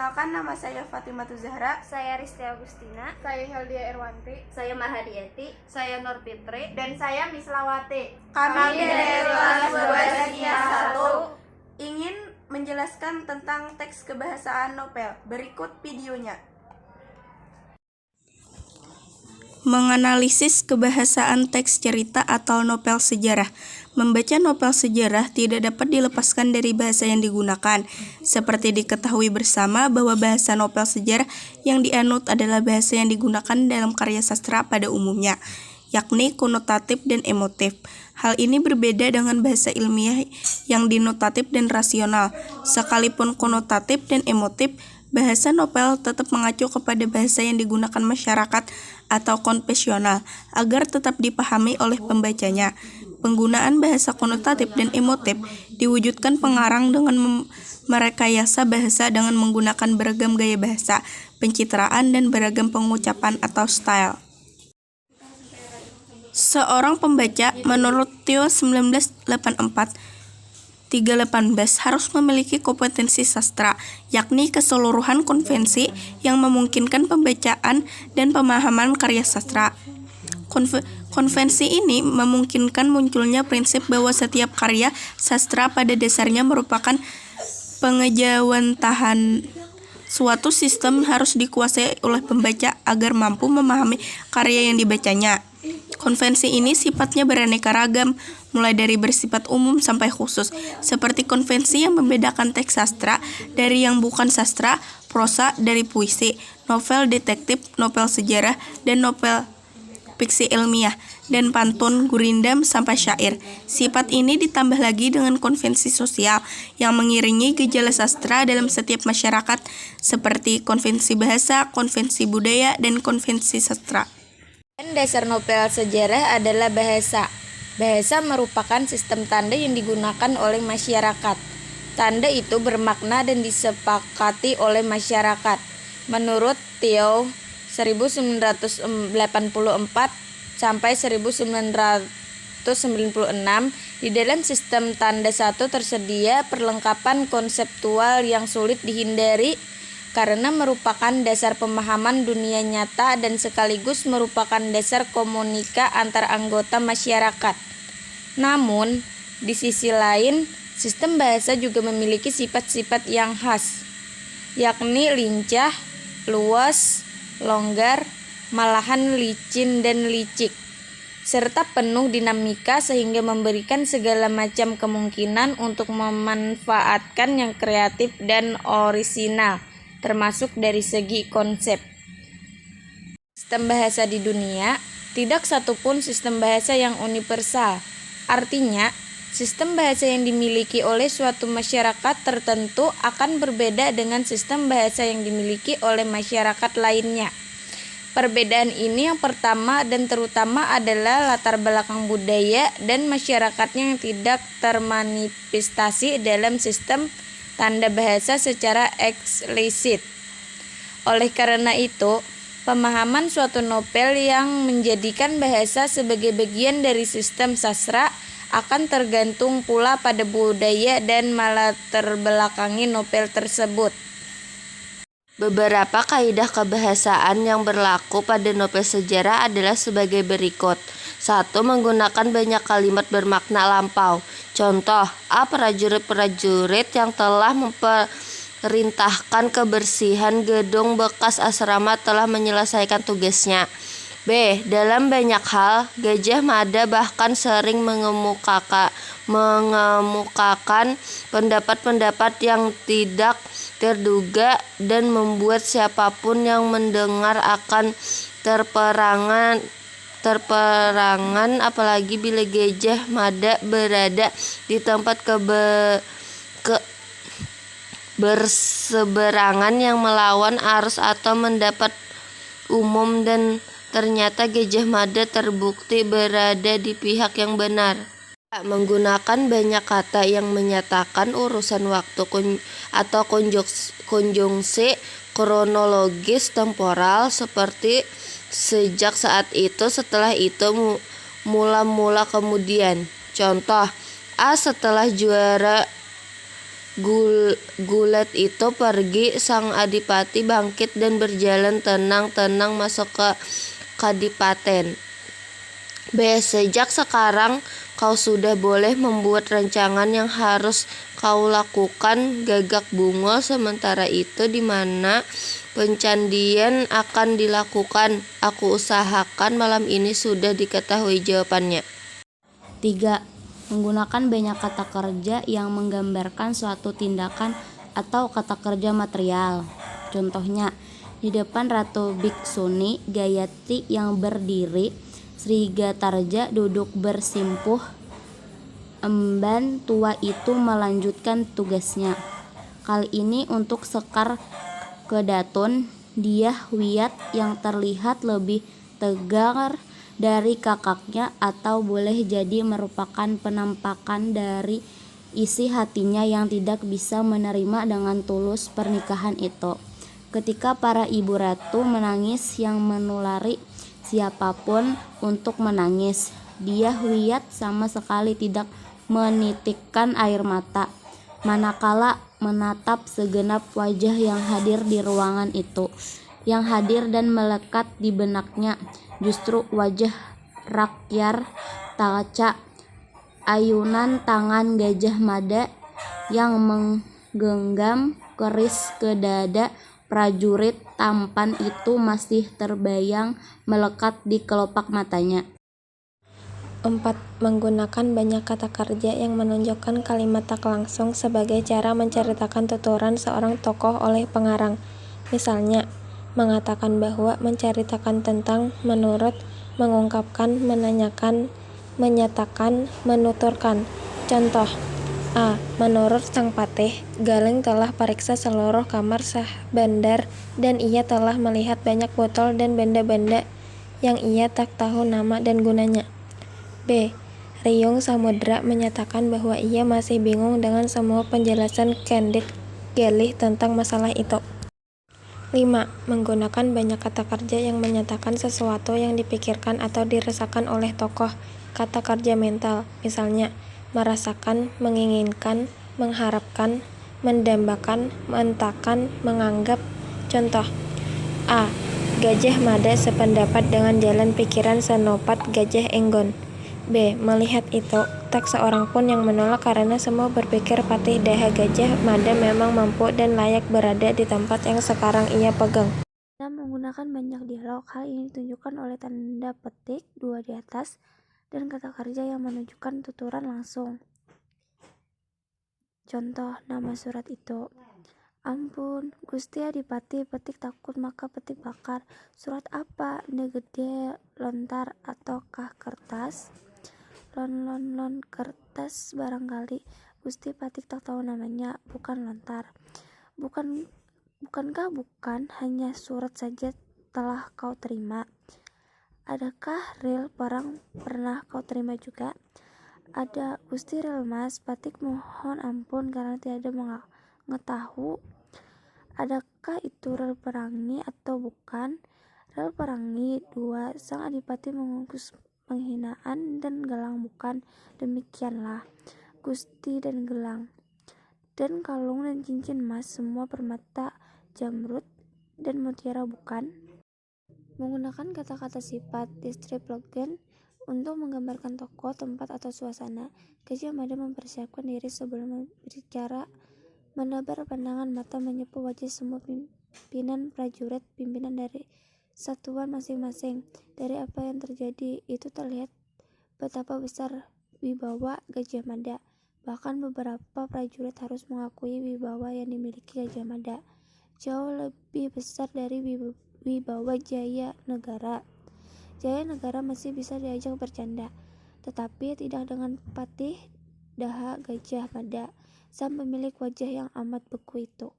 Perkenalkan, nama saya Fatimah Zahra. Saya Risti Agustina. Saya Heldia Irwanti. Saya Mahadiati. Saya Nur Fitri. Dan saya Mislawati. Kami dari kelas Bahasa Kimia 1 1 ingin menjelaskan tentang teks kebahasaan novel. Berikut videonya. Menganalisis kebahasaan teks cerita atau novel sejarah. Membaca novel sejarah tidak dapat dilepaskan dari bahasa yang digunakan. Seperti diketahui bersama bahwa bahasa novel sejarah yang dianut adalah bahasa yang digunakan dalam karya sastra pada umumnya, yakni konotatif dan emotif. Hal ini berbeda dengan bahasa ilmiah yang denotatif dan rasional. Sekalipun konotatif dan emotif, bahasa novel tetap mengacu kepada bahasa yang digunakan masyarakat atau konvensional agar tetap dipahami oleh pembacanya. Penggunaan bahasa konotatif dan emotif diwujudkan pengarang dengan merekayasa bahasa dengan menggunakan beragam gaya bahasa, pencitraan, dan beragam pengucapan atau style. Seorang pembaca, menurut Theo 1984, 318 harus memiliki kompetensi sastra, yakni keseluruhan konvensi yang memungkinkan pembacaan dan pemahaman karya sastra. Konvensi ini memungkinkan munculnya prinsip bahwa setiap karya sastra pada dasarnya merupakan pengejawantahan. Suatu sistem harus dikuasai oleh pembaca agar mampu memahami karya yang dibacanya. Konvensi ini sifatnya beraneka ragam, mulai dari bersifat umum sampai khusus, seperti konvensi yang membedakan teks sastra dari yang bukan sastra, prosa dari puisi, novel detektif, novel sejarah, dan novel fiksi ilmiah, dan pantun, gurindam, sampai syair. Sifat ini ditambah lagi dengan konvensi sosial yang mengiringi gejala sastra dalam setiap masyarakat, seperti konvensi bahasa, konvensi budaya, dan konvensi sastra. Dasar novel sejarah adalah bahasa. Bahasa merupakan sistem tanda yang digunakan oleh masyarakat. Tanda itu bermakna dan disepakati oleh masyarakat. Menurut Theo 1984 sampai 1996, di dalam sistem tanda satu tersedia perlengkapan konseptual yang sulit dihindari karena merupakan dasar pemahaman dunia nyata dan sekaligus merupakan dasar komunika antar anggota masyarakat. Namun, di sisi lain, sistem bahasa juga memiliki sifat-sifat yang khas, yakni lincah, luas, longgar, malahan licin dan licik, serta penuh dinamika sehingga memberikan segala macam kemungkinan untuk memanfaatkan yang kreatif dan orisinal, termasuk dari segi konsep. Sistem bahasa di dunia, tidak satupun sistem bahasa yang universal. Artinya, sistem bahasa yang dimiliki oleh suatu masyarakat tertentu akan berbeda dengan sistem bahasa yang dimiliki oleh masyarakat lainnya. Perbedaan ini yang pertama dan terutama adalah latar belakang budaya dan masyarakatnya yang tidak termanifestasi dalam sistem tanda bahasa secara eksplisit. Oleh karena itu, pemahaman suatu novel yang menjadikan bahasa sebagai bagian dari sistem sastra akan tergantung pula pada budaya dan latar belakangi novel tersebut. Beberapa kaidah kebahasaan yang berlaku pada novel sejarah adalah sebagai berikut. 1. Menggunakan banyak kalimat bermakna lampau. Contoh, A. Prajurit-prajurit yang telah memerintahkan kebersihan gedung bekas asrama telah menyelesaikan tugasnya. B. Dalam banyak hal, Gajah Mada bahkan sering mengemukakan pendapat-pendapat yang tidak terduga dan membuat siapapun yang mendengar akan terperangan apalagi bila Gajah Mada berada di tempat berseberangan yang melawan arus atau mendapat umum dan ternyata Gajah Mada terbukti berada di pihak yang benar. Menggunakan banyak kata yang menyatakan urusan waktu atau konjungsi kronologis temporal seperti sejak saat itu, setelah itu, mula-mula kemudian. Contoh, A setelah juara Gulet itu pergi, sang adipati bangkit dan berjalan tenang-tenang masuk ke kadipaten. B. Sejak sekarang kau sudah boleh membuat rancangan yang harus kau lakukan, gagak Bungol. Sementara itu di mana pencandian akan dilakukan? Aku usahakan malam ini sudah diketahui jawabannya. 3. Menggunakan banyak kata kerja yang menggambarkan suatu tindakan atau kata kerja material. Contohnya, di depan Ratu Biksuni Gayatri yang berdiri, Sri Gatarja duduk bersimpuh. Emban tua itu melanjutkan tugasnya. Kali ini untuk Sekar Kedaton, dia Wiyat yang terlihat lebih tegar dari kakaknya, atau boleh jadi merupakan penampakan dari isi hatinya yang tidak bisa menerima dengan tulus pernikahan itu. Ketika para ibu ratu menangis yang menulari siapapun untuk menangis, dia Wiyat sama sekali tidak menitikkan air mata, manakala menatap segenap wajah yang hadir di ruangan itu. Yang hadir dan melekat di benaknya justru wajah rakyat Taca, ayunan tangan Gajah Mada yang menggenggam keris ke dada prajurit tampan itu masih terbayang melekat di kelopak matanya. 4. Menggunakan banyak kata kerja yang menunjukkan kalimat tak langsung sebagai cara menceritakan tuturan seorang tokoh oleh pengarang. Misalnya, mengatakan bahwa, menceritakan tentang, menurut, mengungkapkan, menanyakan, menyatakan, menuturkan. Contoh: A. Menurut sang patih, Galeng telah periksa seluruh kamar sah bandar dan ia telah melihat banyak botol dan benda-benda yang ia tak tahu nama dan gunanya. B. Riung Samudra menyatakan bahwa ia masih bingung dengan semua penjelasan Candid Gelih tentang masalah itu. 5. Menggunakan banyak kata kerja yang menyatakan sesuatu yang dipikirkan atau dirasakan oleh tokoh. Kata kerja mental, misalnya merasakan, menginginkan, mengharapkan, mendambakan, meentakan, menganggap. Contoh: A. Gajah Mada sependapat dengan jalan pikiran Senopat Gajah Enggon. B. Melihat itu, tak seorang pun yang menolak karena semua berpikir Patih Daha Gajah Mada memang mampu dan layak berada di tempat yang sekarang ia pegang. Dalam menggunakan banyak dialog, hal ini ditunjukkan oleh tanda petik 2 di atas dan kata kerja yang menunjukkan tuturan langsung. Contoh nama surat itu: Ampun, Gusti Adipati, petik takut maka petik bakar. Surat apa? Ende gede lontar ataukah kertas? Lon kertas barangkali. Gusti Patik tak tahu namanya, bukan lontar. Bukankah bukan hanya surat saja telah kau terima? Adakah ril perang pernah kau terima juga? Ada, Gusti Ril Mas, Patik mohon ampun karena tidak mengetahui. Adakah itu rel perangi atau bukan? Rel perangi. 2. Sang Adipati mengukus penghinaan dan gelang bukan. Demikianlah, Gusti dan gelang. Dan kalung dan cincin emas, semua permata, jamrud, dan mutiara bukan. Menggunakan kata-kata sifat deskriplogen untuk menggambarkan tokoh, tempat, atau suasana. Gajah Mada mempersiapkan diri sebelum berbicara, menebar pandangan mata, menyapu wajah semua pimpinan prajurit, pimpinan dari satuan masing-masing. Dari apa yang terjadi itu terlihat betapa besar wibawa Gajah Mada. Bahkan beberapa prajurit harus mengakui wibawa yang dimiliki Gajah Mada jauh lebih besar dari wibawa Jaya Negara. Jaya Negara masih bisa diajak bercanda, tetapi tidak dengan Patih Daha Gajah Mada, sang pemilik wajah yang amat beku itu.